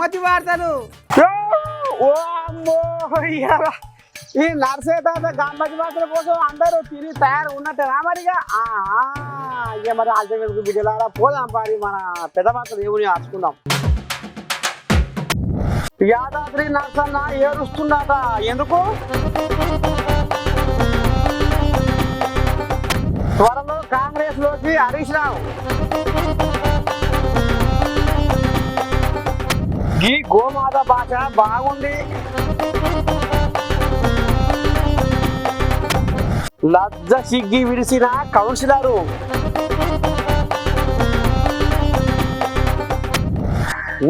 గమ్మతి వార్తలు. ఓ అమ్మో ఇయ్యాల ఈ నర్సేట గమ్మతి వార్తల కోసం అందరూ తిరిగి తయారు ఉన్నట్టేనా మరిగా ఇక మరి ఆల్చకు బిడ్డలారా పోదాం పారి మన పెద్ద వార్తలు దేవుని ఆచుకుందాం. యాదాద్రి నర్సన్న ఏడుస్తుండట ఎందుకు? త్వరలో కాంగ్రెస్ లోకి హరీష్ రావు. ఈ గోమాత భాష బాగుంది. లజ్జ సిగ్గి విడిసిన కౌన్సిలరు.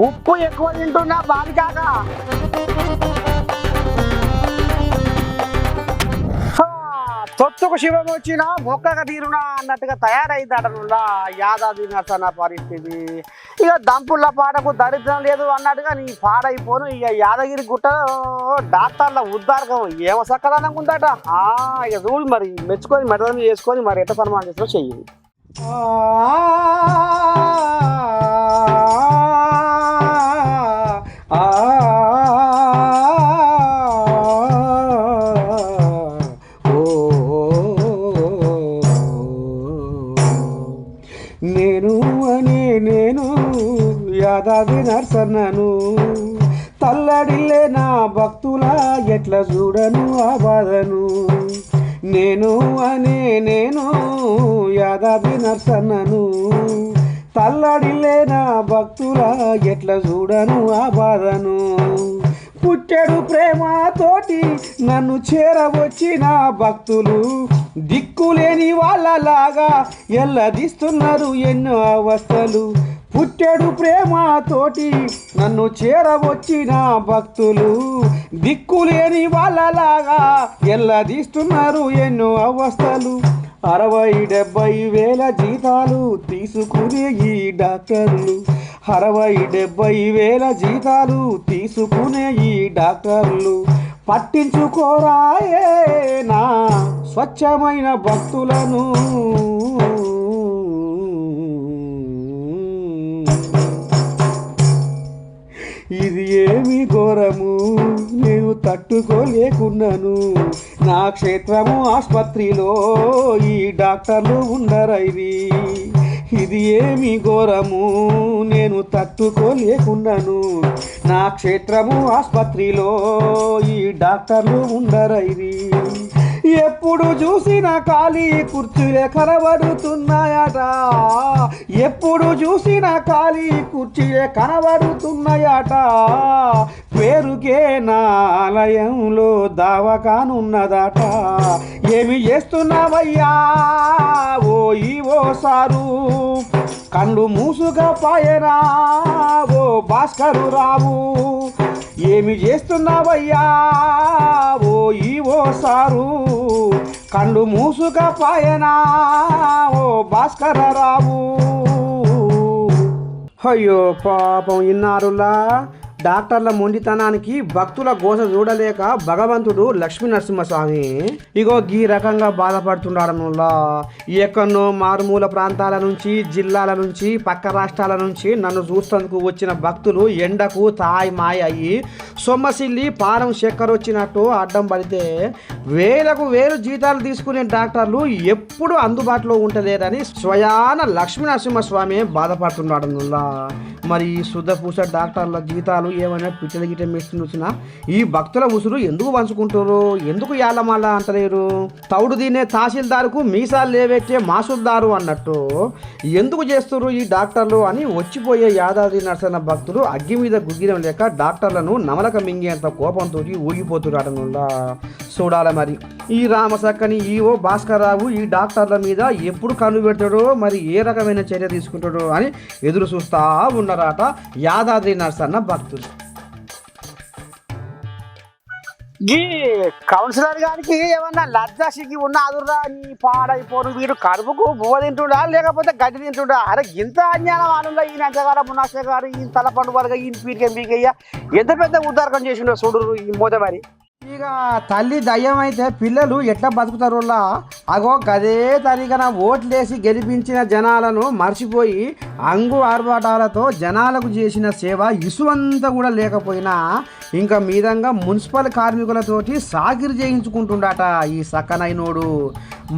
ఉప్పు ఎక్కువ తింటున్న బాలికాక. తొత్తుకు శివం వచ్చిన మొక్కగా తీరునా అన్నట్టుగా తయారైందట యాదాద్రి నర్సన్న పరిస్థితి. ఇక దంపుళ్ళ పాటకు దరిద్రం లేదు అన్నట్టుగా నీ పాడైపోను. ఇక యాదగిరి గుట్ట డాక్టర్ల ఉద్దారకం ఏమో సక్కదనం ఉందట. ఇక చూడు మరి మెచ్చుకొని మెడలు చేసుకొని మరి ఎట్ట సన్మానం చేసినా చెయ్యి. నేను యాదాద్రి నర్సన్నను తల్లడిల్లే నా భక్తుల ఎట్లా చూడను ఆ బాధను. నేను యాదాద్రి నర్సన్నను తల్లడిల్లే నా భక్తుల ఎట్లా చూడను ఆ బాధను. పుట్టెడు ప్రేమతోటి నన్ను చేరవచ్చిన భక్తులు దిక్కులేని వాళ్ళలాగా ఎల్లదిస్తున్నారు ఎన్నో అవస్థలు. పుట్టెడు ప్రేమతోటి నన్ను చేరవచ్చిన భక్తులు దిక్కులేని వాళ్ళలాగా ఎల్లదిస్తున్నారు ఎన్నో అవస్థలు. 60-70 వేల జీతాలు తీసుకునే ఈ డాక్టర్లు 60-70 వేల జీతాలు తీసుకునే ఈ డాక్టర్లు పట్టించుకోరాయే నా స్వచ్ఛమైన భక్తులను. ఇది ఏమి ఘోరము నేను తట్టుకోలేకున్నాను. నా క్షేత్రము ఆసుపత్రిలో ఈ డాక్టర్లు ఉండరైరి. ఇది ఏమి ఘోరము నేను తట్టుకోలేకున్నాను. నా క్షేత్రము ఆసుపత్రిలో ఈ డాక్టర్లు ఉండరైరి. ఎప్పుడు చూసిన ఖాళీ కుర్చీలే కనబడుతున్నాయట. ఎప్పుడు చూసిన ఖాళీ కుర్చీలే కనబడుతున్నాయట. పేరుకే నా ఆలయంలో దావకానున్నదట. ఏమి చేస్తున్నావయ్యా ఓ సారు కళ్ళు మూసుగా పాయనా ఓ భాస్కరు రావు. ఏమి చేస్తున్నావయ్యా ఓ సారు కళ్ళు మూసుగా పాయనా ఓ భాస్కర రావు. అయ్యో పాపం ఇన్నారులా డాక్టర్ల మొండితనానికి భక్తుల గోస చూడలేక భగవంతుడు లక్ష్మీ నరసింహస్వామి ఇగో ఈ రకంగా బాధపడుతున్నాడనులా. ఎక్కడో మారుమూల ప్రాంతాల నుంచి జిల్లాల నుంచి పక్క రాష్ట్రాల నుంచి నన్ను చూస్తేందుకు వచ్చిన భక్తులు ఎండకు తాయి మాయ అయ్యి సొమ్మసిల్లి పారం చక్కెర వచ్చినట్టు అడ్డం పడితే వేలకు వేలు జీతాలు తీసుకునే డాక్టర్లు ఎప్పుడు అందుబాటులో ఉంటలేరని స్వయాన లక్ష్మీ నరసింహస్వామి బాధపడుతున్నాడనులా. మరి శుద్ధపూస డాక్టర్ల జీతాలు ఏమైనా పిచ్చల గిట్ట మేస్తున్నా ఈ భక్తుల ఉసురు ఎందుకు పంచుకుంటారు? ఎందుకు యాలమాల అంటలేరు? తౌడు తినే తహసీల్దారుకు మీసాలు లేవెట్టే మాసుల్దారు అన్నట్టు ఎందుకు చేస్తారు ఈ డాక్టర్లు అని వచ్చిపోయే యాదాద్రి నర్సన్న భక్తులు అగ్గి మీద గుగ్గిరం లేక డాక్టర్లను నమలక మింగేంత కోపంతో ఊగిపోతున్నాడనులా. చూడాలి మరి ఈ రామసక్కని ఈవో భాస్కర్రావు ఈ డాక్టర్ల మీద ఎప్పుడు కన్ను పెడతాడో మరి ఏ రకమైన చర్య తీసుకుంటాడో అని ఎదురు చూస్తా ఉన్నారట యాదాద్రి నర్సన్న భక్తులు. ఈ కౌన్సిలర్ గారికి ఏమన్నా లజ్జాసికి ఉన్న అదుర్రా నీ పాడైపోను. వీడు కడుపుకు బువ్వ తింటుడా లేకపోతే గడ్డి తింటుడా? అరే ఇంత అజ్ఞానం ఆనంద ఈయన అంచగారు మునాసే గారు ఈయన తలపండు వరగా ఈయన పీడికే మీకయ్యా ఎంత పెద్ద ఉద్దారకం చేసిండో చూడు ఈ మోదమరి. ఇక తల్లి దయ్యం అయితే పిల్లలు ఎట్లా బతుకుతారులా అగో గదే తరిగన ఓట్లేసి గెలిపించిన జనాలను మర్చిపోయి అంగు ఆర్భాటాలతో జనాలకు చేసిన సేవ ఇసువంతా కూడా లేకపోయినా ఇంకా మీదంగా మున్సిపల్ కార్మికులతోటి సాకిరి చేయించుకుంటుండట ఈ సక్కనైనోడు.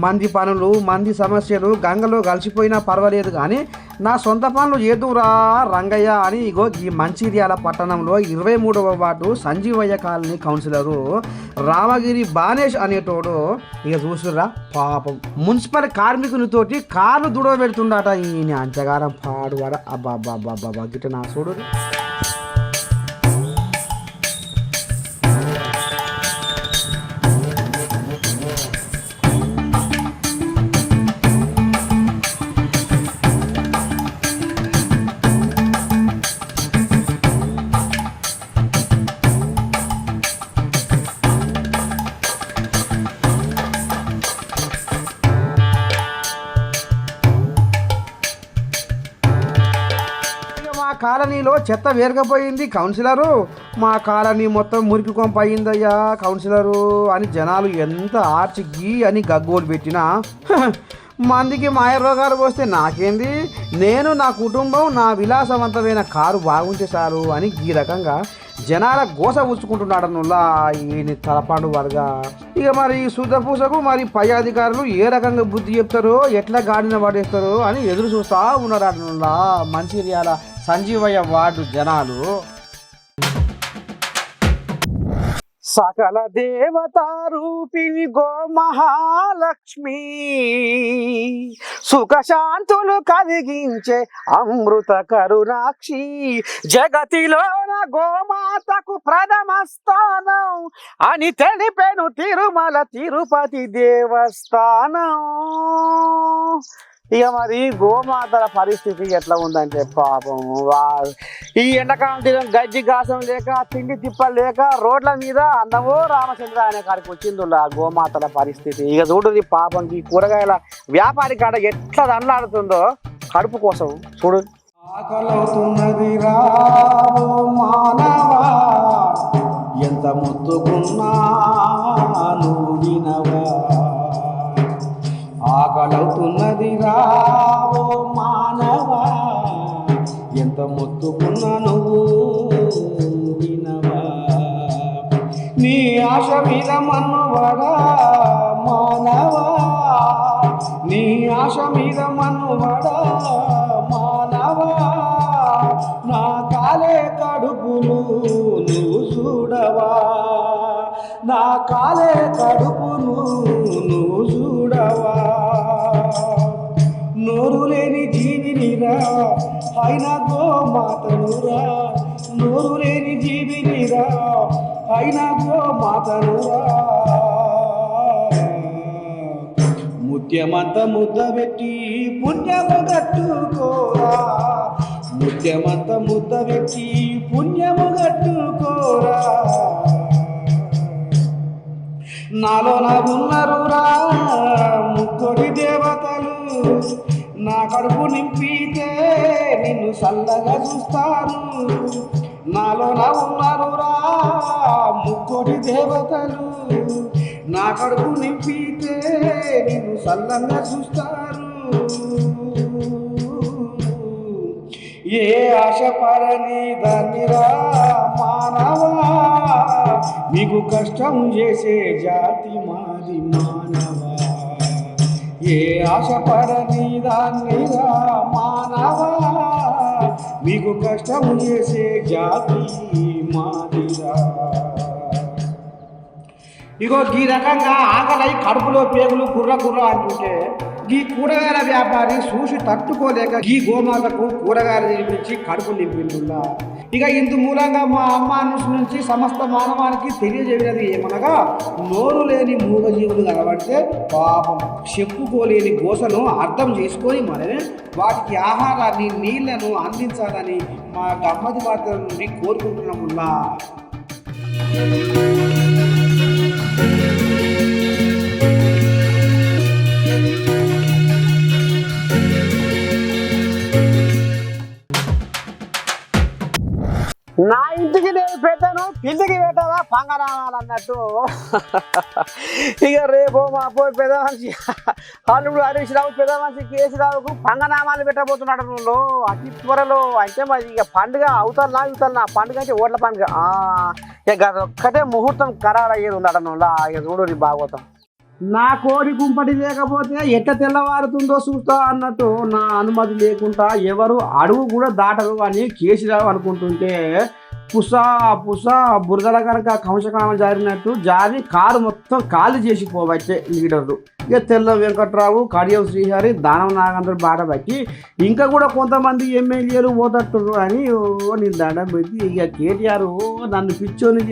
మంది పనులు మంది సమస్యలు గంగలో కలిసిపోయినా పర్వాలేదు కానీ నా సొంత పనులు ఏదురా రంగయ్య అని ఇగో ఈ మంచిర్యాల పట్టణంలో 23వ ward Sanjeevaiah colony councillor Ramagiri Banesh అనేటోడు ఇక చూసురా పాపం మున్సిపల్ కార్మికునితోటి కాళ్ళు దుడవ పెడుతుండట ఈయన అంచగారం పాడువాడ అబ్బా అబ్బా అబ్బా అబ్బా గిట్ట నా చూడు. మా కాలనీలో చెత్త వేరకపోయింది కౌన్సిలరు, మా కాలనీ మొత్తం మురికి కొంప అయిందయ్యా కౌన్సిలరు అని జనాలు ఎంత ఆర్చి గీ అని గగ్గోలు పెట్టినా మందికి మాయ రోగాలు వస్తే నాకేంది, నేను నా కుటుంబం నా విలాసవంతమైన కారు బాగుంటే చాలు అని ఈ రకంగా జనాల గోస ఉంచుకుంటున్నాడనులా ఈయన తలపాడు వర్గా. ఇక మరి ఈ శుద్ధపూసకు మరి పై అధికారులు ఏ రకంగా బుద్ధి చెప్తారో ఎట్లా గాడిన పడేస్తారో అని ఎదురు చూస్తా ఉన్నాడనులా మంచిర్యాల సంజీవయ్య వార్డు జనాలు. సకల దేవతా రూపిణి గో మహాలక్ష్మి సుఖశాంతులు కలిగించే అమృత కరుణాక్షి జగతిలోన గోమాతకు ప్రథమ స్థానం అని తెలిపెను తిరుమల తిరుపతి దేవస్థానం. ఇక మరి గోమాతల పరిస్థితి ఎట్లా ఉందంటే పాపం ఈ ఎండాకాలం తిన గజ్జి గాసం లేక తిండి తిప్పలు లేక రోడ్ల మీద అన్నమో రామచంద్ర అనే కాడికి వచ్చింది గోమాతల పరిస్థితి. ఇక చూడు పాపం ఈ కూరగాయల వ్యాపారి కాడ ఎట్లా దండలాడుతుందో కడుపు కోసం చూడు. ఆకలవుతున్నది రా మానవా ఎంత ముత్తుకున్నా నువ్వు వినవా, ఆకలవుతున్నది రావో మానవా ఎంత మొత్తుకున్నా నువ్వు వినవా, నీ ఆశ మీద మన్నువడా మానవా, నీ ఆశ మీద మన్నువడా మానవా, నా కాలే కడుపులు నువ్వు చూడవా, నా కాలే కడుపును నువ్వు చూడవా, నోరు లేని జీవినిరా అయినా గోమాతనురా, నోరు లేని జీవినిరా అయినా గోమాతనురా, ముత్యమంత ముద్ద పెట్టి పుణ్యము కట్టుకోరా, ముత్యమంత ముద్ద పెట్టి పుణ్యము కట్టుకోరా, నాలో నాకున్నరురా ముక్కోటి దేవతలు నా కడుపు నింపితే నిన్ను చల్లగా చూస్తారు, నాలో నా ఉన్నరురా ముక్కోటి దేవతలు నా కడుపు నింపితే నిన్ను చల్లంగా చూస్తారు, ఏ ఆశ పడని దాన్నిరా మానవా మీకు కష్టం చేసే జాతి మాది మానవా, ఏ ఆశ పడని దాన్నిరా మానవా మీకు కష్టం చేసే జాతి మాదిరా. ఇగో ఈ రకంగా ఆకలై కడుపులో పేగులు కుర్ర కుర్ర అంటుంటే ఈ కూరగాయల వ్యాపారి చూసి తట్టుకోలేక ఈ గోమాతకు కూరగాయలు తినిపించి కడుపు నింపిండులా. ఇక ఇందు మూలంగా మా అమ్మ నుంచి సమస్త మానవానికి తెలియజేయలేదు ఏమనగా, నోరు లేని మూగజీవులు కనబడితే పాపం చెప్పుకోలేని గోసను అర్థం చేసుకొని మనమే వాటికి ఆహారాన్ని నీళ్లను అందించాలని మా గమ్మతి వార్తల నుండి కోరుకుంటున్నాముల్లా. నా ఇంటికి నేను పెట్టాను పిల్లికి పెట్టాలా పంగనామాలు అన్నట్టు ఇక రేపు మా పోయి పెద్ద మనిషి అల్లుడు హరీష్ రావు పెద్ద మనిషి కేసీరావుకు పంగనామాలు పెట్టబోతున్నాడు నువ్వు అతి త్వరలో. అంటే మరి ఇక పండుగ అవుతానా ఇవుతానా పండుగ అంటే ఓట్ల పండుగ ఇక ఒక్కటే ముహూర్తం ఖరారు అయ్యేది ఉన్నాడు నువ్వు. ఇక చూడు నీ భాగవతం. నా కోడి గుంపటి లేకపోతే ఎట్ట తెల్లవారుతుందో చూస్తా అన్నట్టు నా అనుమతి లేకుండా ఎవరు అడుగు కూడా దాటరు అని కేసీరావు అనుకుంటుంటే పుసా బురదల కనుక కంసకామ జారినట్టు జారి కారు మొత్తం ఖాళీ చేసి పోవచ్చే లీడర్లు. ఇక తెల్ల వెంకట్రావు, కడియం శ్రీహరి, దానం నాగేంద్ర బాట బట్టి ఇంకా కూడా కొంతమంది ఎమ్మెల్యేలు పోతట్టురు అని నేను దండం పెట్టి ఇక కేటీఆర్ నన్ను పిచ్చోని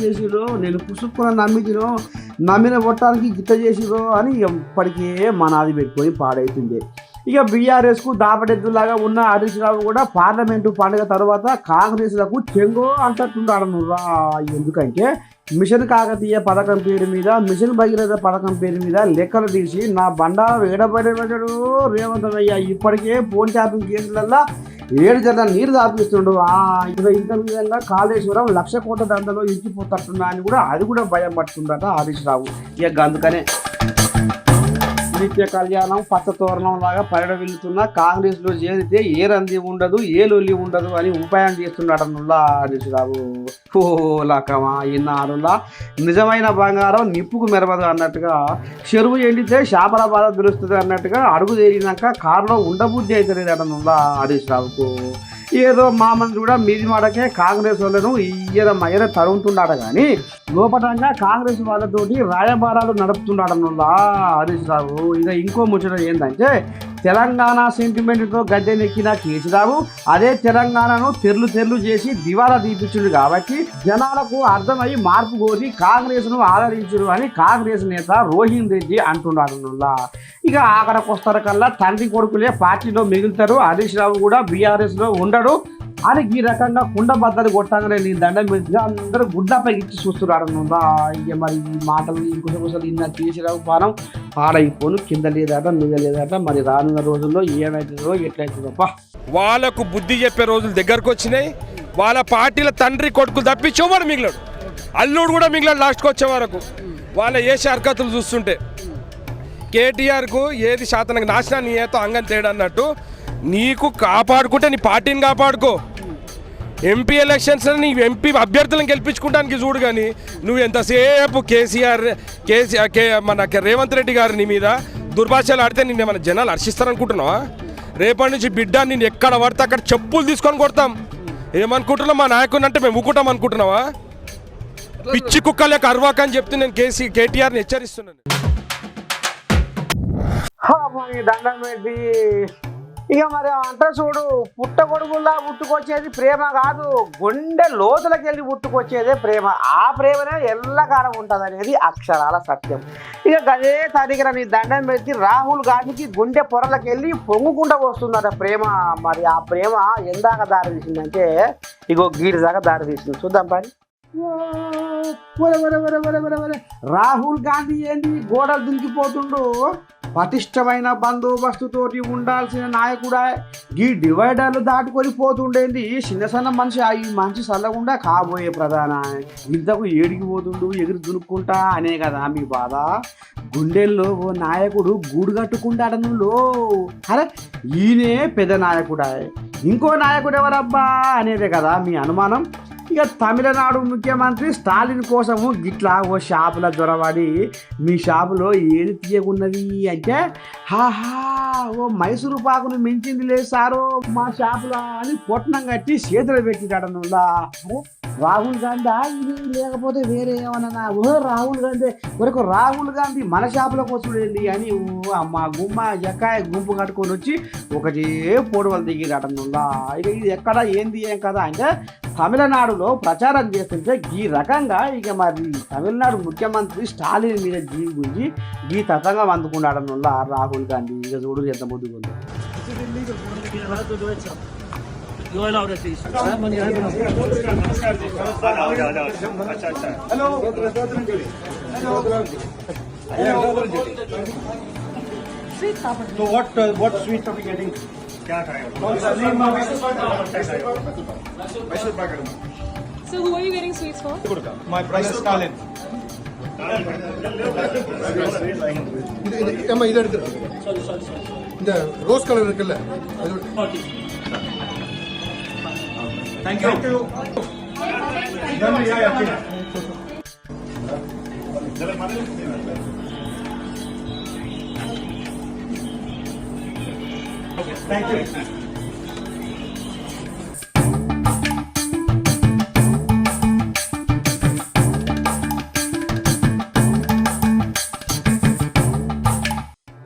చేసిరు నేను పుసుక్కున నమ్మిన కొట్టడానికి గిట్ట చేసిరు అని ఎప్పటికే మనాది పెట్టుకొని పాడైతుంది. ఇక బీఆర్ఎస్కు దాపడెద్దులాగా ఉన్న హరీష్ రావు కూడా పార్లమెంటు పండుగ తర్వాత కాంగ్రెస్లకు చెంగో అంటున్నాడు రా. ఎందుకంటే మిషన్ కాకతీయ పథకం పేరు మీద, మిషన్ భగీరథ పథకం పేరు మీద లెక్కలు తీసి నా బండారు ఏడబడేవాడు రేవంత్ అయ్యా ఇప్పటికే ఫోన్ ట్యాపింగ్ కేసులల్లో 7 జల్ల నీరు దాపిస్తుండు. ఇంత విధంగా కాళేశ్వరం 1,00,000 కోట్ల దండలో ఇంకిపోతట్టున్నా అని కూడా అది కూడా భయం పడుతుందట హరీష్ రావు. ఇక అందుకనే నిత్య కళ్యాణం పచ్చ తోరణం లాగా పరిడవిల్లుతున్న కాంగ్రెస్ లో చేరితే ఏ రంది ఉండదు ఏ లొల్లి ఉండదు అని ఉపాయం చేస్తున్నాడు హరీష్ రావు. ఓలాకమా ఇన్నారులా నిజమైన బంగారం నిప్పుకు మెరవదు అన్నట్టుగా, చెరువు ఎండితే చేపల బాధ తెలుస్తుంది అన్నట్టుగా అడుగు తేలినాక కారులో ఉండబుద్ధి అవుతుంది హరీష్ రావుకు. ఏదో మా మంత్రి కూడా మీది మాటకే కాంగ్రెస్ వాళ్ళను మయ్యర తరుగుతున్నాడు కానీ లోపటంగా కాంగ్రెస్ వాళ్ళతోటి రాయబారాలు నడుపుతున్నాడనుల్లా హరీష్ రావు. ఇక ఇంకో ముచ్చట ఏంటంటే తెలంగాణ సెంటిమెంట్తో గద్దెనెక్కిన కేసీరావు అదే తెలంగాణను తెర్లు చేసి దివాలా తీపించుడు కాబట్టి జనాలకు అర్థమై మార్పు కోరి కాంగ్రెస్ను ఆదరించుడు అని కాంగ్రెస్ నేత రోహిన్ రెడ్డి అంటున్నాడు. ఇక ఆఖరికి వస్తారు కల్లా తండ్రి కొడుకులే పార్టీలో మిగులుతారు, హరీష్ రావు కూడా బీఆర్ఎస్లో ఉండడు అని ఈ రకంగా కుండ బద్దలు కొట్టాగానే నేను దండం పెట్టి అందరూ గుడ్లపై ఇచ్చి చూస్తున్నాడు. ఇక మరి ఈ మాటలు ఇంకొకసారి ఇన్న కేసీరావు పానం పాడైపోను కింద లేదట మీద లేదట. మరి రానున్న రోజుల్లో ఏమైతుందో ఎట్లయితుందప్ప. వాళ్ళకు బుద్ధి చెప్పే రోజులు దగ్గరకు వచ్చినాయి. వాళ్ళ పార్టీల తండ్రి కొడుకులు తప్పించేవాడు మిగిలాడు, అల్లుడు కూడా మిగిలాడు లాస్ట్కి వచ్చే వరకు. వాళ్ళ ఏసీ హరకతులు చూస్తుంటే కేటీఆర్కు ఏది శాతానికి నాశనాన్ని ఏతో అంగం తేడా అన్నట్టు నీకు కాపాడుకుంటే నీ పార్టీని కాపాడుకో. ఎంపీ ఎలక్షన్స్ నీ ఎంపీ అభ్యర్థులను గెలిపించుకోవడానికి చూడు, కానీ నువ్వు ఎంతసేపు మన రేవంత్ రెడ్డి గారిని మీద దుర్భాషలు ఆడితే నిన్ను ఏమైనా జనాలు హర్షిస్తారనుకుంటున్నావా? రేపటి నుంచి బిడ్డ నేను ఎక్కడ పడితే అక్కడ చెప్పులు తీసుకొని కొడతాం. ఏమనుకుంటున్నావు మా నాయకుని అంటే మేము ఊకుంటాం అనుకుంటున్నావా? పిచ్చి కుక్క లేక అర్వాక అని చెప్తే నేను కేటీఆర్ని హెచ్చరిస్తున్నాను. దండం పెట్టి ఇక మరి అంటే చూడు పుట్టగొడుగుల్లా పుట్టుకొచ్చేది ప్రేమ కాదు, గుండె లోతులకి వెళ్ళి పుట్టుకొచ్చేదే ప్రేమ. ఆ ప్రేమనే ఎల్లకాలం ఉంటుంది అనేది అక్షరాల సత్యం. ఇక అదే తారీఖున నీ దండం పెట్టి రాహుల్ గాంధీకి గుండె పొరలకు వెళ్ళి పొంగుకుంటూ వస్తుందట ప్రేమ. మరి ఆ ప్రేమ ఎందాక దారి తీసిందంటే ఇగో గీడి దాకా దారి తీసింది. చూద్దాం పని. రాహుల్ గాంధీ ఏంది గోడలు దుంకిపోతుండు? పటిష్టమైన బందోబస్తుతోటి ఉండాల్సిన నాయకుడా ఈ డివైడర్లు దాటుకొని పోతుండేంది చిన్న మనిషి. ఈ మనిషి చల్లకుండా కాబోయే ప్రధాన ఇంతకు ఏడికి పోతుండు ఎగిరి దునుక్కుంటా అనే కదా మీ బాధ. గుండెల్లో ఓ నాయకుడు గూడు కట్టుకుంటాడనులో. అరే ఈయనే పెద్ద నాయకుడా, ఇంకో నాయకుడు ఎవరబ్బా అనేదే కదా మీ అనుమానం. ఇక తమిళనాడు ముఖ్యమంత్రి స్టాలిన్ కోసము గిట్లా ఓ షాపుల దొరబడి మీ షాపులో ఏది తీయకున్నది అంటే ఓ మైసూరు పాకును మించింది లేదు సారు మా షాపులో అని పొట్నం కట్టి చేతులు పెట్టిటాడనులా. అరే రాహుల్ గాంధీ ఇది లేకపోతే వేరే ఏమన్నా రాహుల్ గాంధీ వరకు రాహుల్ గాంధీ మన షాపులకు వస్తుండేది అని అమ్మ గుమ్మ ఎక్కాయ గుంపు కట్టుకొని వచ్చి ఒకటే పొడవలు దిగిరాటనులా. ఇక ఇది ఎక్కడ ఏంది ఏం కదా అంటే తమిళనాడులో ప్రచారం చేస్తుంటే ఈ రకంగా ఇక మరి తమిళనాడు ముఖ్యమంత్రి స్టాలిన్ మీద జీవి గురించి ఈ తతంగా అందుకున్నాడనుల్ల రాహుల్ గాంధీ. ఇక చూడు ఎంత ముందుకు ఉంది. So what sweets are we getting? So who are you getting sweets for? My price is Stalin. ஏமா இதை எடுத்து இந்த ரோஸ் கலர் இருக்குல்ல அது Thank you. Thank you.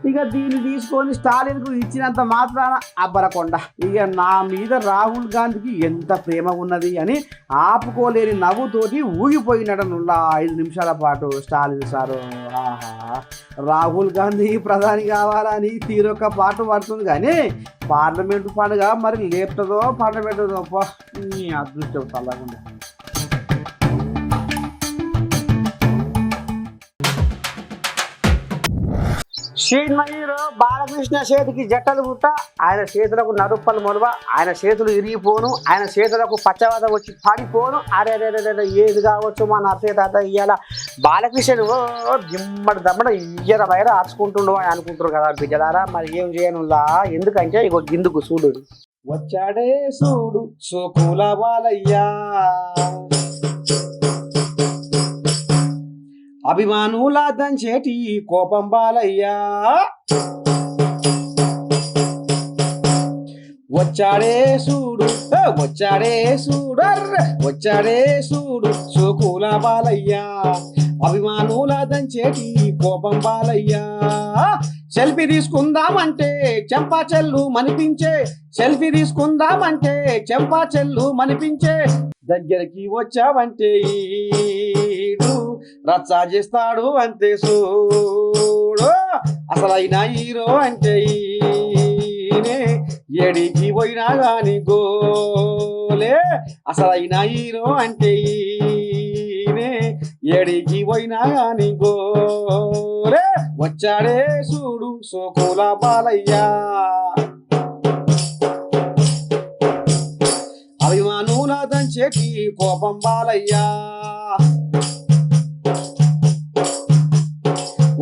ఇక దీన్ని తీసుకొని స్టాలిన్కు ఇచ్చినంత మాత్రాన అబ్బరకొండ ఇక నా మీద రాహుల్ గాంధీకి ఎంత ప్రేమ ఉన్నది అని ఆపుకోలేని నవ్వుతోటి ఊగిపోయినటనుల్లా 5 నిమిషాల పాటు స్టాలిన్ సారు. ఆహా, రాహుల్ గాంధీ ప్రధాని కావాలని తీరొక్క పాటు పడుతుంది కానీ పార్లమెంటు పండుగ మరి లేపుతుందో పండబెట్టదో నీ అదృష్టం తల్లకుండా. శ్రీమయూరు బాలకృష్ణ చేతికి జట్టలు పుట్ట, ఆయన చేతులకు నడుప్పలు మొలవ, ఆయన చేతులు ఇరిగిపోను, ఆయన చేతులకు పచ్చవాత వచ్చి పడిపోను. అరే ఏది కావచ్చు మా నర్సే తాత ఇయ్యాల బాలకృష్ణుడు దిమ్మడి దమ్మడ ఇయ్యర బయట ఆర్చుకుంటుండు అని అనుకుంటారు కదా బిడ్డలారా. మరి ఏం చేయనులా, ఎందుకంటే ఇగో గిందుకు చూడు వచ్చాడే చూడు సోకుల బాలయ్యా, అభిమానుల దంచేటి కోపం బాలయ్యా, వచ్చాడే చూడు వచ్చాడే చూడు వచ్చాడే చూడు సోకుల బాలయ్యా, అభిమానుల దంచేటి కోపం బాలయ్యా. సెల్ఫీ తీసుకుందామంటే చెంపా చెల్లు మనిపించే, సెల్ఫీ తీసుకుందామంటే చెంపా చెల్లు మనిపించే, దగ్గరికి వచ్చావంటే ఈడు రచ్చ చేస్తాడు అంతే చూడు, అసలైన హీరో అంటే ఈయనే, ఏడికి పోయినా గాని గోలే, అసలైన హీరో అంటే ఈయనే, ఏడికి పోయినా గాని గోలే, వచ్చాడే చూడు సోకుల బాలయ్యా, అభిమానుల దంచేటి కోపం బాలయ్యా,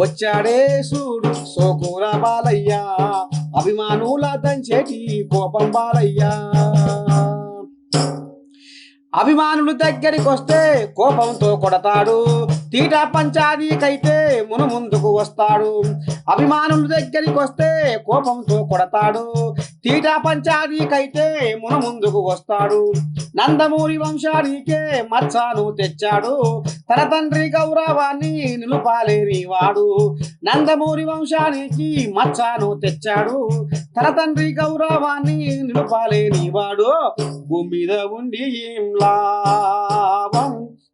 వచ్చాడే చూడు సోకుల బాలయ్యా, అభిమానుల దంచేటి కోపం బాలయ్యా. అభిమానులు దగ్గరికి వస్తే కోపంతో కొడతాడు, తీటా పంచాదీకైతే ముందుకు వస్తాడు. అభిమానుల దగ్గరికి వస్తే కోపంతో కొడతాడు, తీటా పంచాదీకైతే ముందుకు వస్తాడు. నందమూరి వంశానికే మచ్చాను తెచ్చాడు, తన తండ్రి గౌరవాన్ని నిలుపాలేని వాడు. నందమూరి వంశానికి మచ్చాను తెచ్చాడు, తన తండ్రి గౌరవాన్ని నిలుపాలేని వాడు. భూమి మీద ఉండి ఏం లాభం,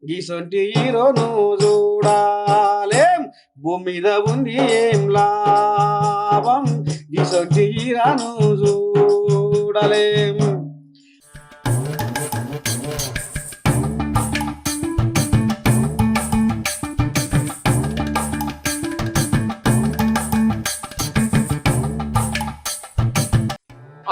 గీసొంటి హీరోను చూడాలేం, భూమి మీద ఉంది ఏం లాభం, గీసొంటి హీరోను చూడలేం.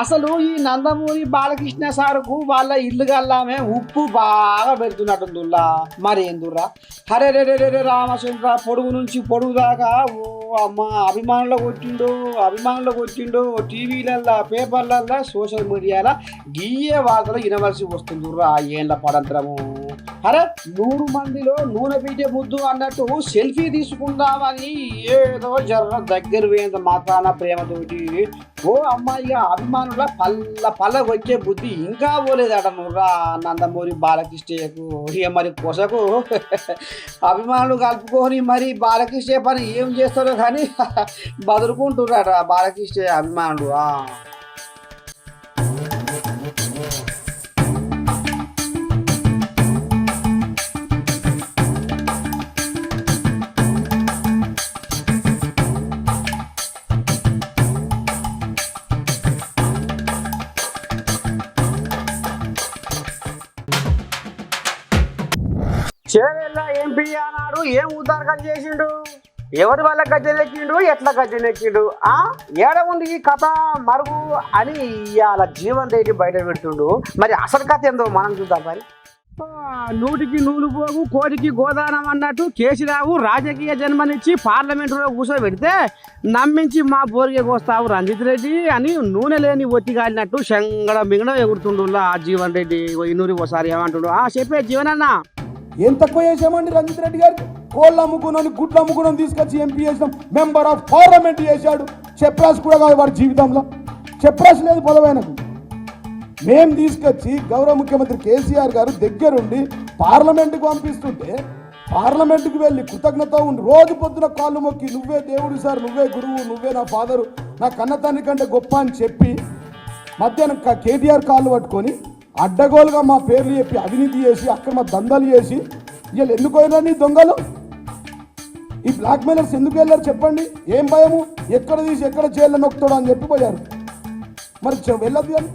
అసలు ఈ నందమూరి బాలకృష్ణ సారుకు వాళ్ళ ఇల్లు గల్లామే ఉప్పు బాగా పెడుతున్నట్టుందిలా. మరి ఎందురా హరే రే రామచంద్ర పొడుగు నుంచి పొడుగు దాకా ఓ అమ్మ అభిమానులు కొట్టిండు టీవీలల్లా పేపర్లల్లా సోషల్ మీడియాలో గీయే వార్తలు వినవలసి వస్తుందిరా ఏళ్ళ పడంతరము. అరే 100 మందిలో నూనె పీటే ముద్దు అన్నట్టు సెల్ఫీ తీసుకుందామని ఏదో జర దగ్గర పోయేంత మాత్రాన ప్రేమతోటి ఓ అమ్మాయిగా అభిమానుల పల్ల వచ్చే బుద్ధి ఇంకా పోలేదట నువ్వురా నందమూరి బాలకృష్ణకు. ఇక మరి కొసకు అభిమానులు కలుపుకొని మరి బాలకృష్ణ పని ఏం చేస్తారో కానీ బదులుకుంటున్నారట బాలకృష్ణ అభిమానులు. చేవెళ్ళ ఎంపీ అన్నాడు, ఏం ఉద్దారకాలు చేసిండు? ఎవరి వల్ల గద్దెనెక్కిండు ఎట్లా గద్దెనెక్కిండు ఏడ ఉంది ఈ కథ మరుగు అని ఇవాళ జీవన్ రెడ్డి బయట పెడుతుండు. మరి అసలు కథ ఏందో మనం చూద్దాం. మరి నూటికి నూలు పోగు కోటికి గోదానం అన్నట్టు కేసీరావు రాజకీయ జన్మనిచ్చి పార్లమెంటులో కూర్చోబెడితే నమ్మించి మా బోరిగే కోస్తావు రంజిత్ రెడ్డి అని నూనె లేని ఒత్తి కాలినట్టు శంగడ మింగడం ఎగురుతుండు జీవన్ రెడ్డి. ఇన్నూరి ఒకసారి ఏమంటుండు చెప్పే జీవనన్నా. ఏం తక్కువ చేసామండి రంజిత్ రెడ్డి గారికి? కోళ్ళు అమ్ముకున్నాను గుడ్లు అమ్ముకున్నాను తీసుకొచ్చి ఎంపీ చేసినాం, మెంబర్ ఆఫ్ పార్లమెంట్ చేశాడు. చెప్పరాసి కూడా కాదు వాడి జీవితంలో, చెప్పరాసి లేదు పదవైనకు. మేము తీసుకొచ్చి గౌరవ ముఖ్యమంత్రి కేసీఆర్ గారు దగ్గరుండి పార్లమెంటుకు పంపిస్తుంటే పార్లమెంటుకు వెళ్ళి కృతజ్ఞత ఉండి రోజు పొద్దున కాళ్ళు మొక్కి నువ్వే దేవుడు సార్, నువ్వే గురువు, నువ్వే నా ఫాదరు, నా కన్న తండ్రి కంటే గొప్ప అని చెప్పి మధ్యాహ్నం కేటీఆర్ కాళ్ళు పట్టుకొని అడ్డగోలుగా మా పేర్లు చెప్పి అవినీతి చేసి అక్రమ దందాలు చేసి వీళ్ళు ఎందుకు పోయినారు నీ దొంగలు? ఈ బ్లాక్ మెయిలర్స్ ఎందుకు వెళ్ళారు చెప్పండి? ఏం భయము? ఎక్కడ తీసి ఎక్కడ జైల్లో నొక్కుతాడు అని చెప్పి పోయారు. మరి వెళ్ళదు అని.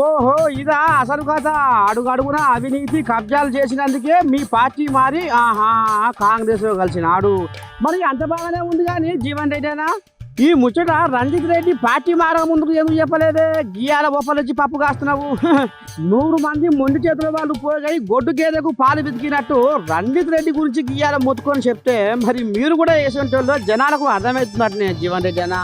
ఓహో ఇదా అసలు కథ. అడుగడుగున అవినీతి కబ్జాలు చేసినందుకే మీ పార్టీ మారి కాంగ్రెస్ లో కలిసినాడు. మరి అంత బాగానే ఉంది కానీ జీవన్ రెడ్డినా ఈ ముచ్చట రంజిత్ రెడ్డి పార్టీ మారక ముందుకు ఎందుకు చెప్పలేదే? గియాల బొప్పలొచ్చి పప్పు కాస్తున్నావు. 100 మంది మొండి చేతుల వాళ్ళు పోయి గొడ్డు గేదెకు పాలు వెతికినట్టు రంజిత్ రెడ్డి గురించి గియాల మొత్తుకొని చెప్తే మరి మీరు కూడా వేసేటోళ్ళు జనాలకు అర్థమవుతున్నట్టు జీవన్ రెడ్డి అనా.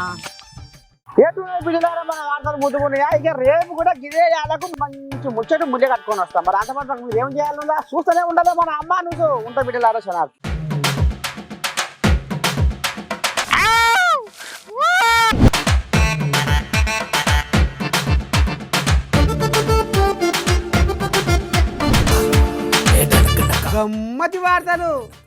బిడ్డలారా మన వార్తలు ముద్దుకున్నాయా? ఇక రేపు కూడా గిదే యాదకు మంచి ముచ్చట ముద్ద కట్టుకొని వస్తాం. మరి అంత మాత్రం మీరు ఏం చేయాలన్నా చూస్తూనే ఉండదా మన అమ్మ నువ్వు ఉంటా బిడ్డలారా క్షణాలు. గమ్మతి వార్తలు